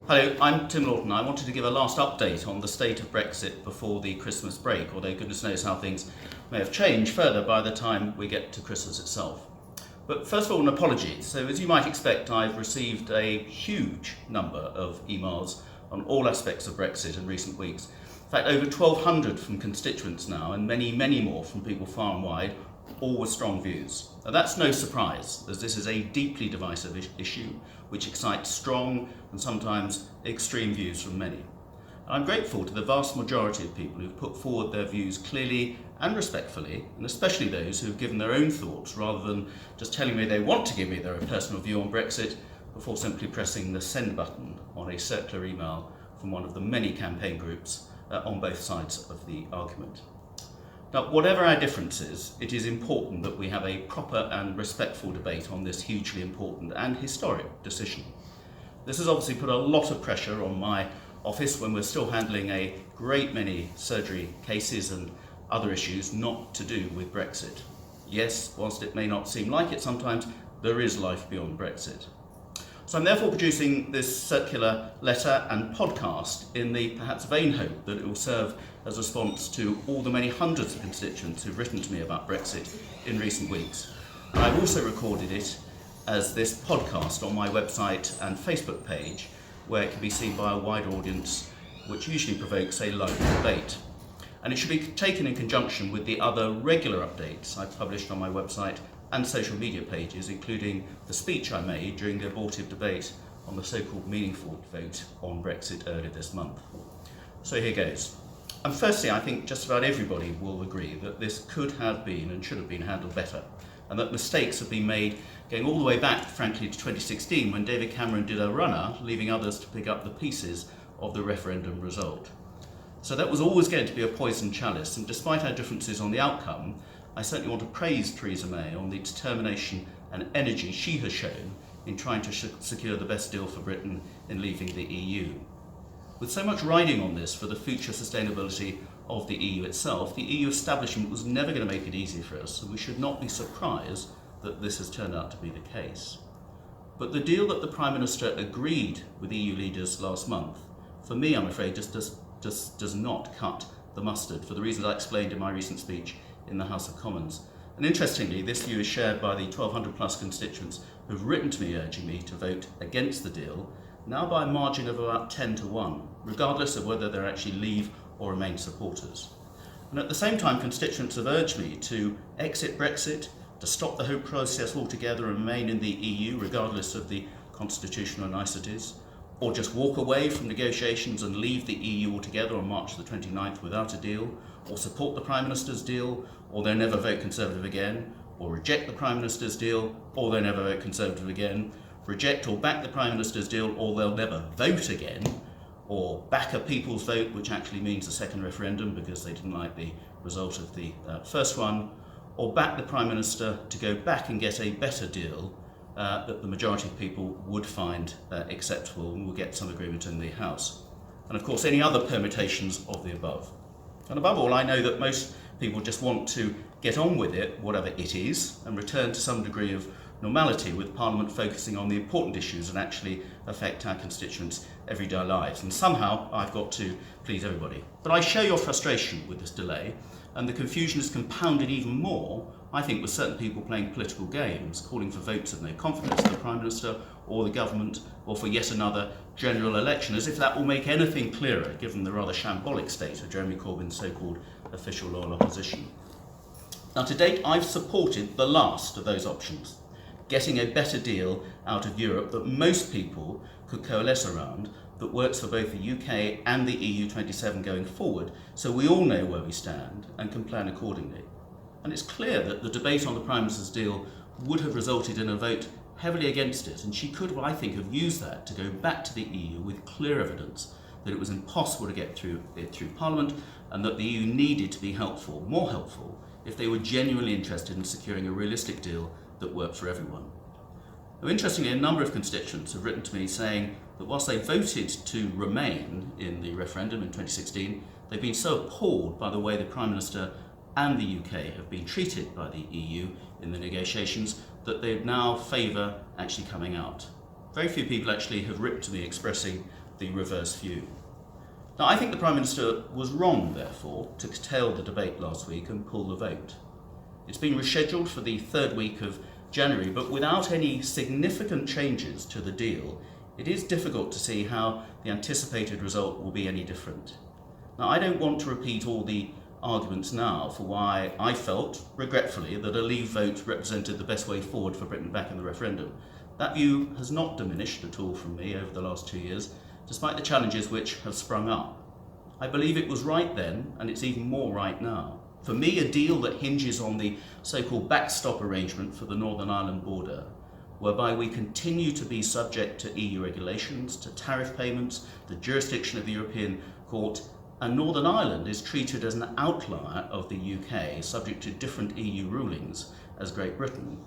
Hello, I'm Tim Lawton. I wanted to give a last update on the state of Brexit before the Christmas break, although goodness knows how things may have changed further by the time we get to Christmas itself. But first of all, an apology. So as you might expect, I've received a huge number of emails on all aspects of Brexit in recent weeks. In fact, over 1,200 from constituents now, and many, many more from people far and wide, all with strong views. Now, that's no surprise, as this is a deeply divisive issue which excites strong and sometimes extreme views from many. And I'm grateful to the vast majority of people who've put forward their views clearly and respectfully, and especially those who've given their own thoughts rather than just telling me they want to give me their personal view on Brexit before simply pressing the send button on a circular email from one of the many campaign groups on both sides of the argument. Now, whatever our differences, it is important that we have a proper and respectful debate on this hugely important and historic decision. This has obviously put a lot of pressure on my office when we're still handling a great many surgery cases and other issues not to do with Brexit. Yes, whilst it may not seem like it sometimes, there is life beyond Brexit. So I'm therefore producing this circular letter and podcast in the perhaps vain hope that it will serve as a response to all the many hundreds of constituents who've written to me about Brexit in recent weeks. And I've also recorded it as this podcast on my website and Facebook page, where it can be seen by a wider audience, which usually provokes a lively debate. And it should be taken in conjunction with the other regular updates I've published on my website and social media pages, including the speech I made during the abortive debate on the so-called meaningful vote on Brexit earlier this month. So here goes. And firstly, I think just about everybody will agree that this could have been and should have been handled better, and that mistakes have been made going all the way back, frankly, to 2016, when David Cameron did a runner, leaving others to pick up the pieces of the referendum result. So that was always going to be a poisoned chalice, and despite our differences on the outcome, I certainly want to praise Theresa May on the determination and energy she has shown in trying to secure the best deal for Britain in leaving the EU. With so much riding on this for the future sustainability of the EU itself, the EU establishment was never going to make it easy for us, and we should not be surprised that this has turned out to be the case. But the deal that the Prime Minister agreed with EU leaders last month, for me, I'm afraid, just does not cut the mustard, for the reasons I explained in my recent speech in the House of Commons. And interestingly, this view is shared by the 1,200 plus constituents who've written to me urging me to vote against the deal, now by a margin of about 10-1, regardless of whether they're actually Leave or Remain supporters. And at the same time, constituents have urged me to exit Brexit, to stop the whole process altogether and remain in the EU regardless of the constitutional niceties, or just walk away from negotiations and leave the EU altogether on March the 29th without a deal, or support the Prime Minister's deal, or they'll never vote Conservative again, or reject the Prime Minister's deal, or they'll never vote Conservative again, reject or back the Prime Minister's deal, or they'll never vote again, or back a people's vote, which actually means a second referendum because they didn't like the result of the first one, or back the Prime Minister to go back and get a better deal that the majority of people would find acceptable, and will get some agreement in the House. And of course, any other permutations of the above. And above all, I know that most people just want to get on with it, whatever it is, and return to some degree of normality, with Parliament focusing on the important issues that actually affect our constituents' everyday lives. And somehow I've got to please everybody. But I share your frustration with this delay, and the confusion is compounded even more, I think, with certain people playing political games, calling for votes of no confidence in the Prime Minister or the government, or for yet another general election, as if that will make anything clearer, given the rather shambolic state of Jeremy Corbyn's so-called official loyal opposition. Now, to date, I've supported the last of those options, getting a better deal out of Europe that most people could coalesce around, that works for both the UK and the EU 27 going forward, so we all know where we stand and can plan accordingly. And it's clear that the debate on the Prime Minister's deal would have resulted in a vote heavily against it, and she could, I think, have used that to go back to the EU with clear evidence that it was impossible to get through Parliament, and that the EU needed to be helpful, more helpful, if they were genuinely interested in securing a realistic deal that worked for everyone. Now, interestingly, a number of constituents have written to me saying that whilst they voted to remain in the referendum in 2016, they've been so appalled by the way the Prime Minister and the UK have been treated by the EU in the negotiations that they now favour actually coming out. Very few people actually have written to me expressing the reverse view. Now, I think the Prime Minister was wrong, therefore, to curtail the debate last week and pull the vote. It's been rescheduled for the third week of January, but without any significant changes to the deal, it is difficult to see how the anticipated result will be any different. Now, I don't want to repeat all the arguments now for why I felt, regretfully, that a leave vote represented the best way forward for Britain back in the referendum. That view has not diminished at all from me over the last 2 years, despite the challenges which have sprung up. I believe it was right then, and it's even more right now. For me, a deal that hinges on the so-called backstop arrangement for the Northern Ireland border, whereby we continue to be subject to EU regulations, to tariff payments, the jurisdiction of the European Court, and Northern Ireland is treated as an outlier of the UK, subject to different EU rulings as Great Britain,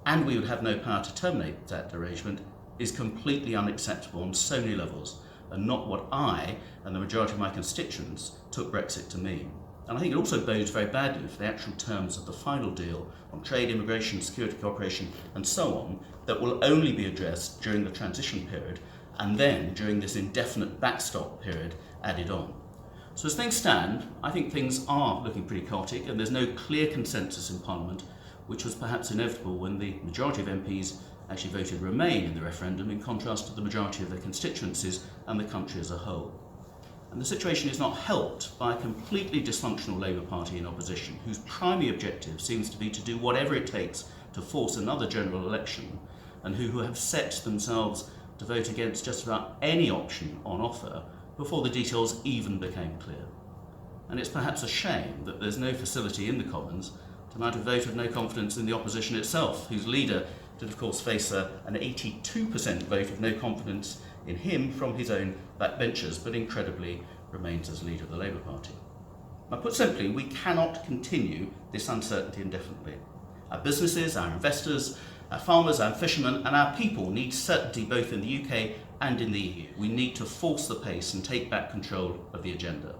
and we would have no power to terminate that arrangement, is completely unacceptable on so many levels, and not what I and the majority of my constituents took Brexit to mean. And I think it also bodes very badly for the actual terms of the final deal on trade, immigration, security cooperation, and so on, that will only be addressed during the transition period, and then during this indefinite backstop period added on. So as things stand, I think things are looking pretty chaotic, and there's no clear consensus in Parliament, which was perhaps inevitable when the majority of MPs actually voted Remain in the referendum, in contrast to the majority of their constituencies and the country as a whole. And the situation is not helped by a completely dysfunctional Labour Party in opposition, whose primary objective seems to be to do whatever it takes to force another general election, and who have set themselves to vote against just about any option on offer before the details even became clear. And it's perhaps a shame that there's no facility in the Commons to mount a vote of no confidence in the opposition itself, whose leader did of course face an 82% vote of no confidence in him from his own backbenchers, but incredibly remains as leader of the Labour Party. Now, put simply, we cannot continue this uncertainty indefinitely. Our businesses, our investors, our farmers, our fishermen, and our people need certainty both in the UK and in the EU. We need to force the pace and take back control of the agenda.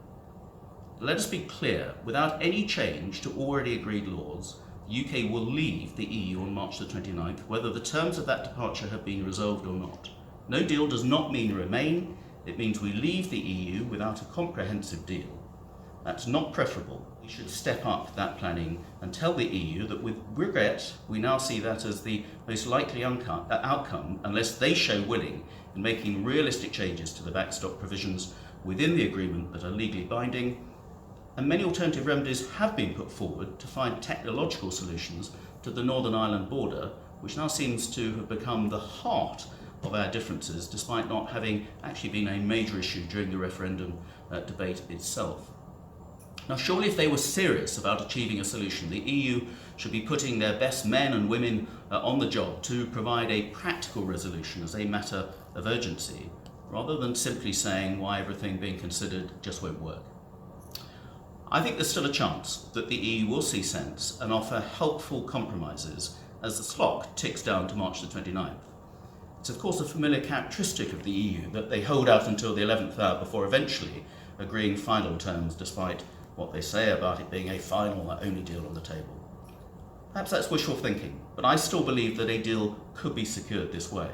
Let us be clear, without any change to already agreed laws, the UK will leave the EU on March the 29th, whether the terms of that departure have been resolved or not. No deal does not mean Remain, it means we leave the EU without a comprehensive deal. That's not preferable. We should step up that planning and tell the EU that with regret, we now see that as the most likely outcome unless they show willing in making realistic changes to the backstop provisions within the agreement that are legally binding. And many alternative remedies have been put forward to find technological solutions to the Northern Ireland border, which now seems to have become the heart of our differences, despite not having actually been a major issue during the referendum debate itself. Now, surely if they were serious about achieving a solution, the EU should be putting their best men and women on the job to provide a practical resolution as a matter of urgency, rather than simply saying why everything being considered just won't work. I think there's still a chance that the EU will see sense and offer helpful compromises as the clock ticks down to March the 29th. It's of course a familiar characteristic of the EU that they hold out until the 11th hour before eventually agreeing final terms, despite what they say about it being a final or only deal on the table. Perhaps that's wishful thinking, but I still believe that a deal could be secured this way.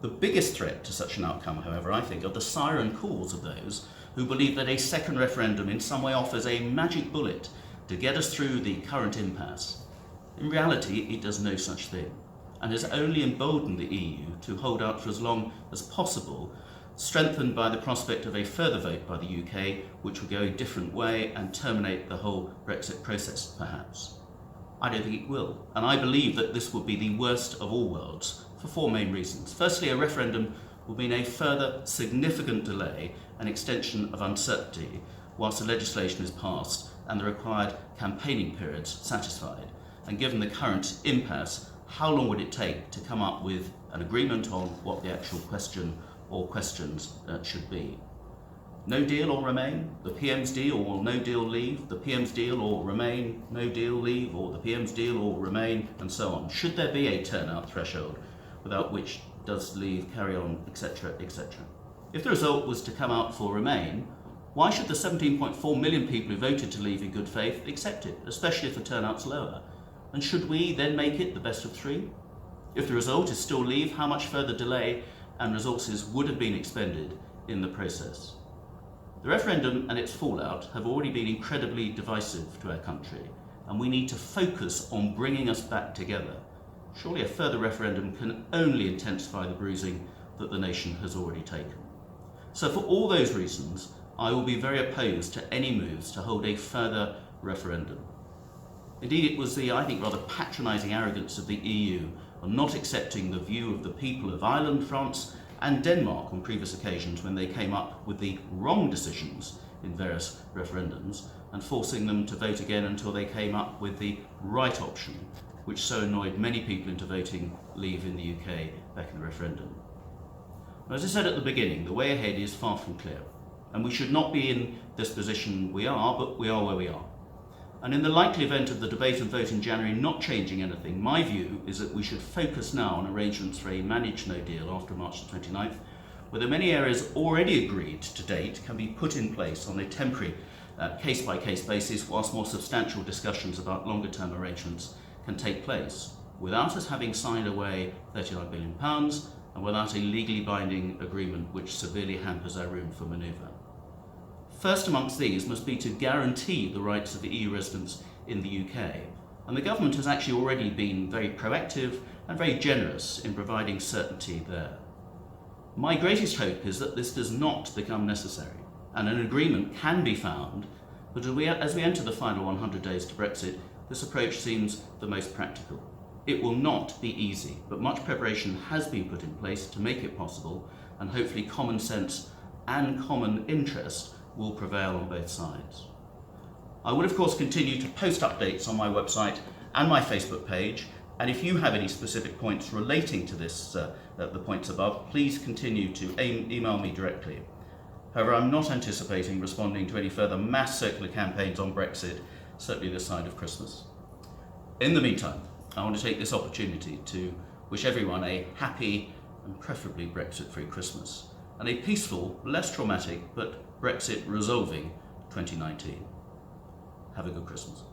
The biggest threat to such an outcome, however, I think, are the siren calls of those who believe that a second referendum in some way offers a magic bullet to get us through the current impasse. In reality, it does no such thing, and has only emboldened the EU to hold out for as long as possible, strengthened by the prospect of a further vote by the UK, which will go a different way and terminate the whole Brexit process, perhaps. I don't think it will, and I believe that this would be the worst of all worlds for four main reasons. Firstly, a referendum will mean a further significant delay and extension of uncertainty whilst the legislation is passed and the required campaigning periods satisfied. And given the current impasse, how long would it take to come up with an agreement on what the actual question or questions should be? No deal or Remain, the PM's deal or no deal leave, the PM's deal or Remain, no deal leave, or the PM's deal or Remain, and so on. Should there be a turnout threshold without which does leave, carry on, etc., etc.? If the result was to come out for Remain, why should the 17.4 million people who voted to leave in good faith accept it, especially if the turnout's lower? And should we then make it the best of three? If the result is still leave, how much further delay and resources would have been expended in the process. The referendum and its fallout have already been incredibly divisive to our country, and we need to focus on bringing us back together. Surely a further referendum can only intensify the bruising that the nation has already taken. So for all those reasons, I will be very opposed to any moves to hold a further referendum. Indeed, it was the, I think, rather patronising arrogance of the EU on not accepting the view of the people of Ireland, France and Denmark on previous occasions when they came up with the wrong decisions in various referendums and forcing them to vote again until they came up with the right option, which so annoyed many people into voting leave in the UK back in the referendum. As I said at the beginning, the way ahead is far from clear, and we should not be in this position we are, but we are where we are. And in the likely event of the debate and vote in January not changing anything, my view is that we should focus now on arrangements for a managed no deal after March the 29th, where the many areas already agreed to date can be put in place on a temporary case-by-case basis, whilst more substantial discussions about longer-term arrangements can take place, without us having signed away £39 billion and without a legally binding agreement which severely hampers our room for manoeuvre. First amongst these must be to guarantee the rights of the EU residents in the UK, and the government has actually already been very proactive and very generous in providing certainty there. My greatest hope is that this does not become necessary, and an agreement can be found, but as we enter the final 100 days to Brexit, this approach seems the most practical. It will not be easy, but much preparation has been put in place to make it possible, and hopefully common sense and common interest will prevail on both sides. I will of course continue to post updates on my website and my Facebook page, and if you have any specific points relating to this, the points above, please continue to email me directly. However, I'm not anticipating responding to any further mass circular campaigns on Brexit, certainly this side of Christmas. In the meantime, I want to take this opportunity to wish everyone a happy and preferably Brexit-free Christmas, and a peaceful, less traumatic, but Brexit resolving 2019. Have a good Christmas.